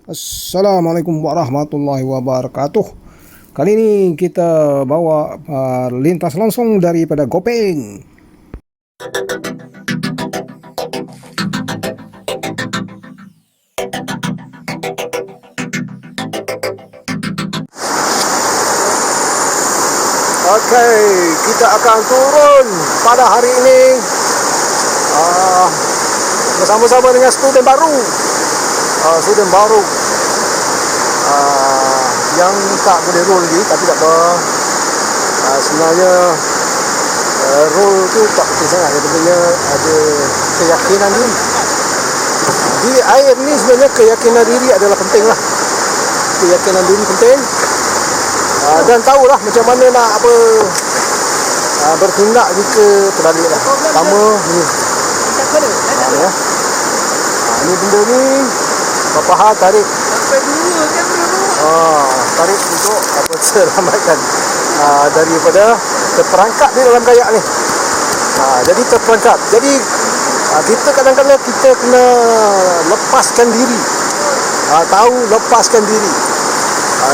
Assalamualaikum warahmatullahi wabarakatuh. Kali ini kita bawa lintas langsung daripada Gopeng. Oke, kita akan turun pada hari ini bersama-sama dengan student baru. Yang tak boleh roll lagi, tapi tak apa. Sebenarnya roll tu tak penting sangat. Yang pentingnya ada keyakinan diri. Di air ni sebenarnya keyakinan diri adalah penting lah. Keyakinan diri penting. Dan tahulah macam mana nak bertindak jika terbalik lah. Pertama ni. Ni benda ni Papa tarik sampai dua kan tarik untuk selamatkan daripada terperangkap di dalam kayak ni. Jadi terperangkap. Jadi kita kadang-kadang kita kena lepaskan diri. Tahu lepaskan diri.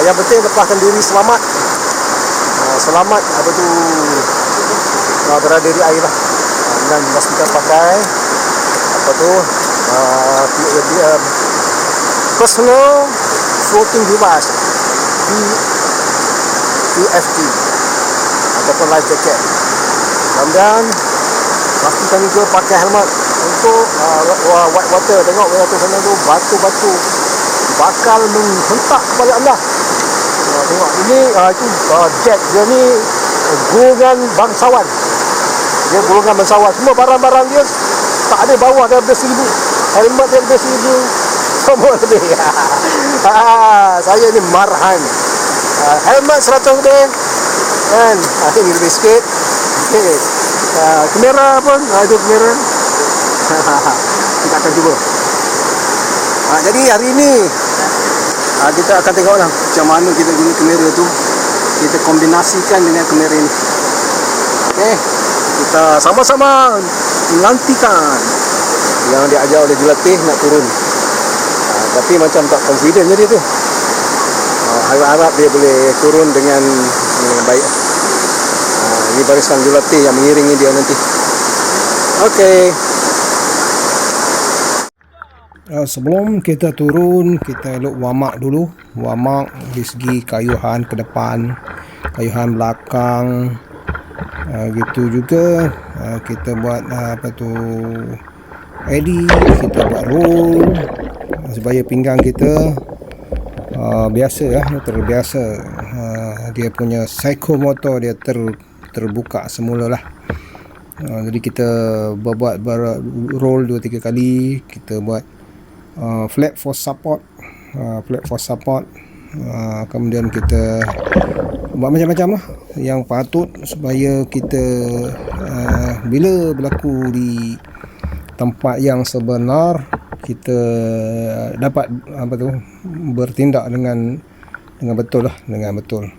Yang penting lepaskan diri selamat. Selamat berada di air lah. Dan pastikan pakai personal floating device PFD ataupun life jacket. Kemudian pastikan juga pakai helmet untuk white water. Tengok water sana tu, batu-batu bakal menghentak kepala anda. Tengok ini itu jet dia ni gulungan bangsawan. Dia gulungan bangsawan. Semua barang-barang dia tak ada bawah daripada 1,000. Helmet daripada 1,000. Semua lebih. Saya ni marhan. Helmet 100 lebih. Kan? Ini lebih sikit. Okay. Kamera pun. Itu kamera. Kita akan cuba. Jadi hari ini kita akan tengoklah macam mana kita guna kamera tu. Kita kombinasikan dengan kamera ini. Okay. Kita sama-sama menantikan yang diajar oleh jurulatih nak turun. Tapi macam tak confident je dia tu. Harap dia boleh turun dengan baik. Ini barisan jurulatih yang mengiringi dia nanti. Okey. Sebelum kita turun, kita elok wamak dulu. Wamak dari segi kayuhan ke depan, kayuhan belakang. Gitu juga kita buat eddy, kita buat roll supaya pinggang kita biasa terbiasa. Dia punya psikomotor dia terbuka semula lah. Jadi kita buat roll 2-3 kali. Kita buat flat for support, kemudian kita buat macam-macam lah yang patut supaya kita bila berlaku di tempat yang sebenar kita dapat bertindak dengan betul lah, dengan betul.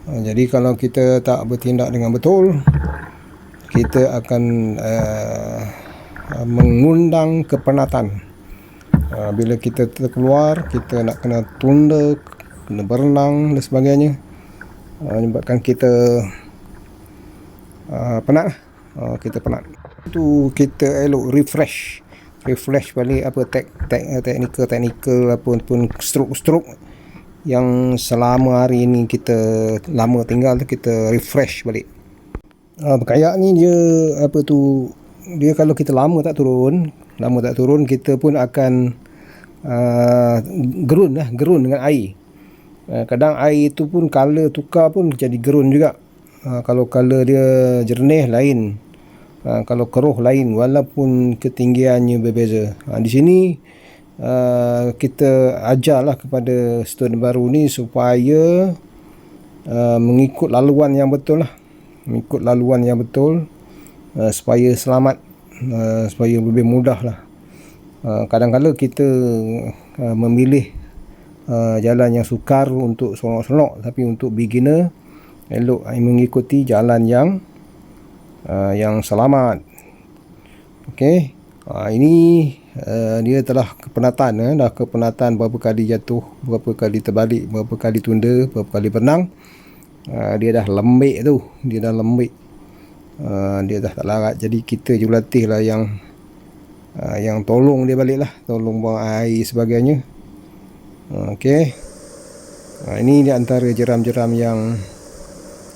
Jadi kalau kita tak bertindak dengan betul, kita akan mengundang kepenatan. Bila kita terkeluar, kita nak kena tunda, kena berenang dan sebagainya. Menyebabkan kita penat lah. Kita penat. Itu kita elok refresh balik teknikal ataupun stroke yang selama hari ini kita lama tinggal tu, kita refresh balik. Berkayak ni dia dia kalau kita lama tak turun, kita pun akan gerun dengan air. Kadang air tu pun color tukar pun jadi gerun juga. Kalau color dia jernih lain, kalau keruh lain, walaupun ketinggiannya berbeza. Di sini kita ajarlah kepada student baru ni supaya mengikut laluan yang betul lah, supaya selamat, supaya lebih mudah lah. Kadang-kadang kita memilih jalan yang sukar untuk seronok-seronok, tapi untuk beginner elok mengikuti jalan yang selamat. Okey. Ini dia telah kepenatan, dah kepenatan berapa kali jatuh, berapa kali terbalik, berapa kali tunda, berapa kali berenang. Dia dah lembik tu, dia dah lembik, dia dah tak larat. Jadi kita jurulatih lah yang tolong dia balik lah, tolong buang air sebagainya. Okey. Ini di antara jeram-jeram yang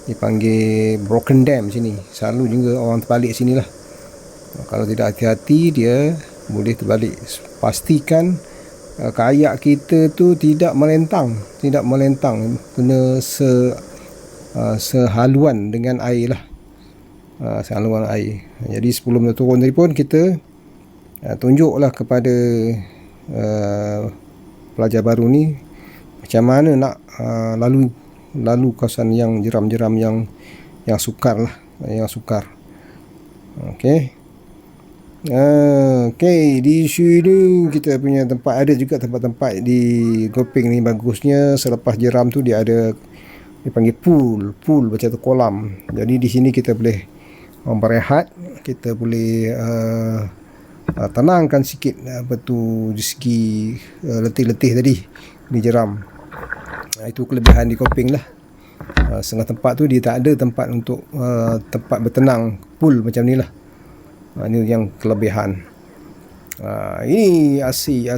dipanggil broken dam sini. Selalu juga orang terbalik sini lah. Kalau tidak hati-hati dia boleh terbalik. Pastikan kayak kita tu tidak melentang, kena sehaluan dengan air lah, sehaluan air. Jadi sebelum turun tadi pun kita tunjuklah kepada pelajar baru ni macam mana nak lalu kawasan yang jeram-jeram yang sukar lah, yang sukar. Okey. Di sini kita punya tempat, ada juga tempat-tempat di Gopeng ni bagusnya. Selepas jeram tu dia ada, dia panggil pool macam tu, kolam. Jadi di sini kita boleh berehat, kita boleh tenangkan sikit di segi letih-letih tadi di jeram. Itu kelebihan di Gopeng lah. Setengah tempat tu dia tak ada tempat untuk tempat bertenang, pool macam ni lah. Ini yang kelebihan. Ini asi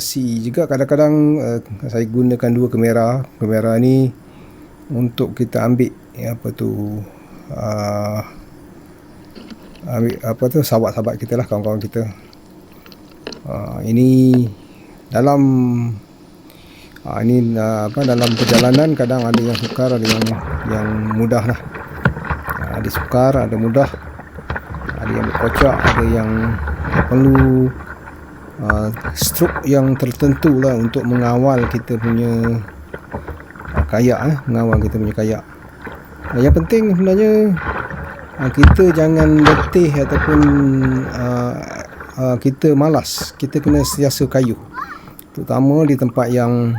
juga. Kadang-kadang saya gunakan dua kamera ni untuk kita ambil sahabat-sahabat kita lah, kawan-kawan kita. Ini dalam dalam perjalanan kadang ada yang sukar, ada yang mudah lah. Ada sukar, ada mudah, ada yang berkocak, ada yang perlu stroke yang tertentu lah untuk mengawal kita punya kayak, mengawal kita punya kayak. Yang penting sebenarnya kita jangan letih ataupun kita malas. Kita kena sentiasa kayuh, terutama di tempat yang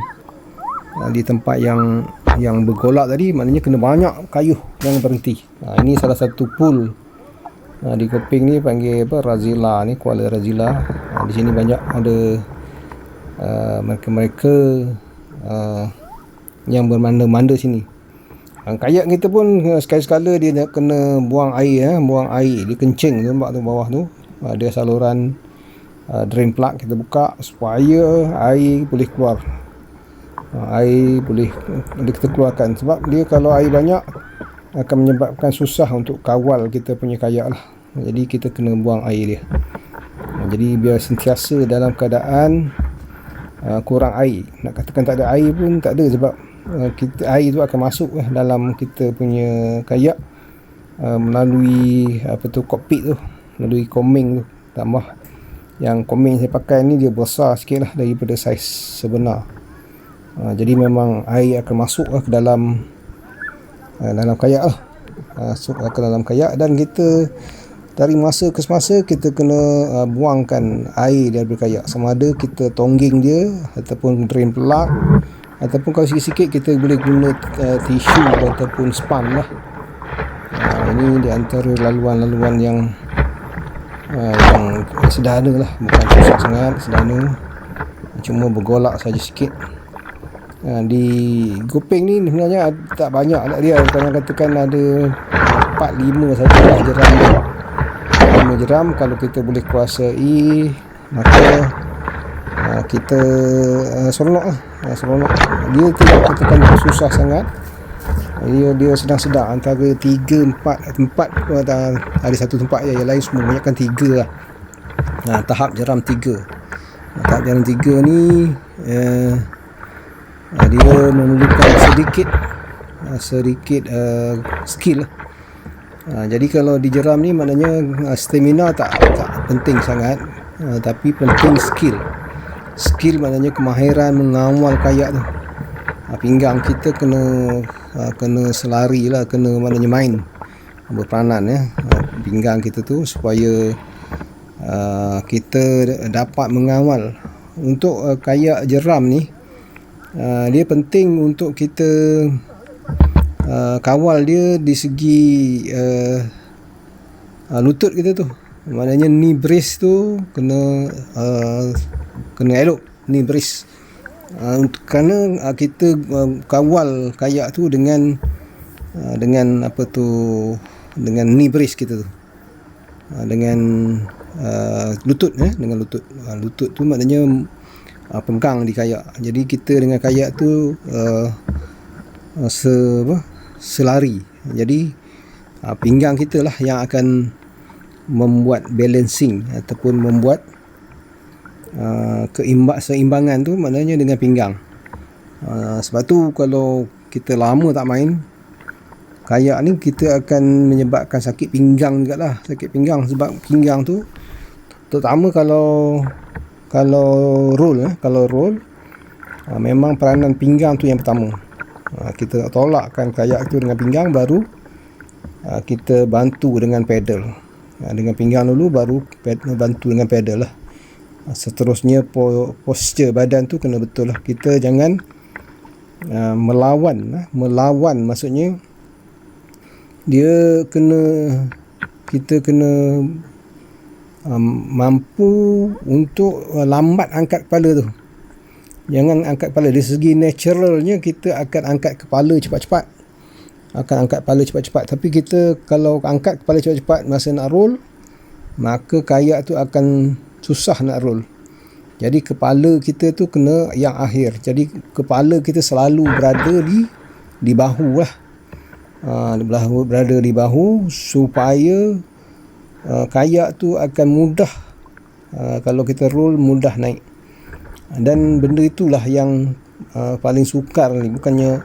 bergolak tadi. Maknanya kena banyak kayuh, jangan berhenti. Ini salah satu pool di Gopeng ni, panggil Razila ni, Kuala Razila. Di sini banyak ada mereka-mereka yang bermanda-manda sini. Kayak kita pun sekali-sekala dia nak kena buang air, dia kencing tu, nampak tu bawah tu ada saluran drain plug, kita buka supaya air boleh keluar. Air boleh kita keluarkan, sebab dia kalau air banyak akan menyebabkan susah untuk kawal kita punya kayak lah. Jadi kita kena buang air dia. Jadi biar sentiasa dalam keadaan kurang air. Nak katakan tak ada air pun tak ada, sebab air tu akan masuk dalam kita punya kayak melalui kokpit tu, melalui komeng tu. Tambah yang komeng saya pakai ni dia besar sikit lah daripada saiz sebenar. Jadi memang air akan masuk ke dalam kayak lah, masuk ke dalam kayak. Dan kita dari masa ke semasa kita kena buangkan air daripada kayak, sama ada kita tongging dia ataupun drain plug, ataupun kalau sikit-sikit kita boleh guna tisu ataupun span lah. Ini di antara laluan-laluan yang sederhana lah, bukan susah sangat, sederhana, cuma bergolak saja sikit. Di Gopeng ni sebenarnya tak banyak lah dia. Kalau katakan ada 4-5 saja lah jeram dia. 5 jeram kalau kita boleh kuasai, maka kita seronok lah. Seronok. Dia tidak katakan susah sangat. Dia sedang-sedang antara 3-4 tempat. Ada satu tempat yang lain semua banyakkan 3 lah. Tahap jeram 3. Tahap jeram 3 ni dia memerlukan sedikit skill lah. Jadi kalau di jeram ni maknanya stamina tak penting sangat, tapi penting skill maknanya kemahiran mengawal kayak tu. Pinggang kita kena selari lah, kena maknanya main berperanan pinggang kita tu, supaya kita dapat mengawal. Untuk kayak jeram ni dia penting untuk kita kawal dia di segi lutut kita tu. Maknanya knee brace tu kena elok, knee brace. Kerana kita kawal kayak tu dengan dengan knee brace kita tu, dengan lutut, dengan lutut. Lutut tu maknanya pegang di kayak. Jadi kita dengan kayak tu selari. Jadi pinggang kita lah yang akan membuat balancing ataupun membuat keseimbangan tu, maknanya dengan pinggang. Sebab tu kalau kita lama tak main kayak ni, kita akan menyebabkan sakit pinggang jugalah. Sakit pinggang sebab pinggang tu, terutama kalau roll, memang peranan pinggang tu yang pertama. Kita tolakkan kayak tu dengan pinggang, baru kita bantu dengan pedal. Dengan pinggang dulu, baru bantu dengan pedal lah. Seterusnya posture badan tu kena betul lah. Kita jangan melawan maksudnya kita kena mampu untuk lambat angkat kepala tu. Jangan angkat kepala. Dari segi naturalnya kita akan angkat kepala cepat-cepat, tapi kita kalau angkat kepala cepat-cepat masa nak roll, maka kayak tu akan susah nak roll. Jadi kepala kita tu kena yang akhir. Jadi kepala kita selalu berada di bahu lah. Berada di bahu supaya kayak tu akan mudah, kalau kita roll mudah naik. Dan benda itulah yang paling sukar ni. Bukannya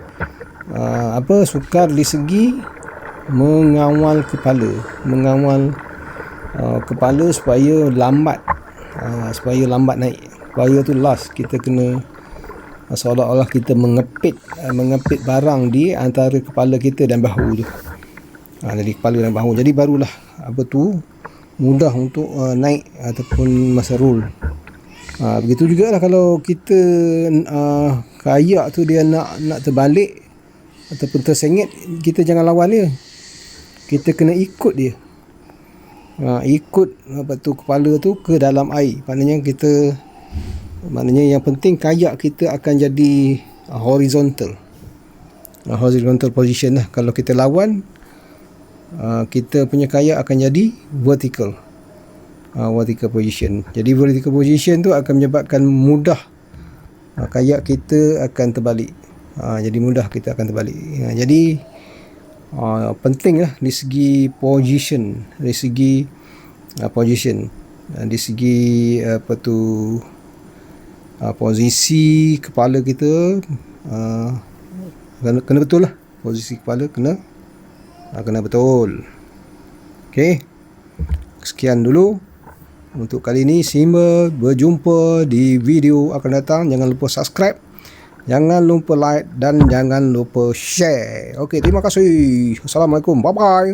sukar di segi mengawal kepala supaya lambat naik. Supaya tu last kita kena seolah-olah kita mengepit barang di antara kepala kita dan bahu tu. Jadi kepala dan bahu, jadi barulah mudah untuk naik ataupun masa roll. Begitu jugalah kalau kita kayak tu dia nak terbalik ataupun tersengit, kita jangan lawan dia, kita kena ikut dia. Ikut kepala tu ke dalam air. Maknanya yang penting kayak kita akan jadi horizontal position lah. Kalau kita lawan, kita punya kayak akan jadi vertical position. Jadi vertical position tu akan menyebabkan mudah kayak kita akan terbalik. Jadi mudah kita akan terbalik. Jadi penting lah dari segi position, dari segi posisi kepala kita, kena betul lah. Posisi kepala kena betul. Okey, sekian dulu untuk kali ini. Simba, berjumpa di video akan datang. Jangan lupa subscribe, jangan lupa like, dan jangan lupa share. Okey, terima kasih. Assalamualaikum. Bye bye.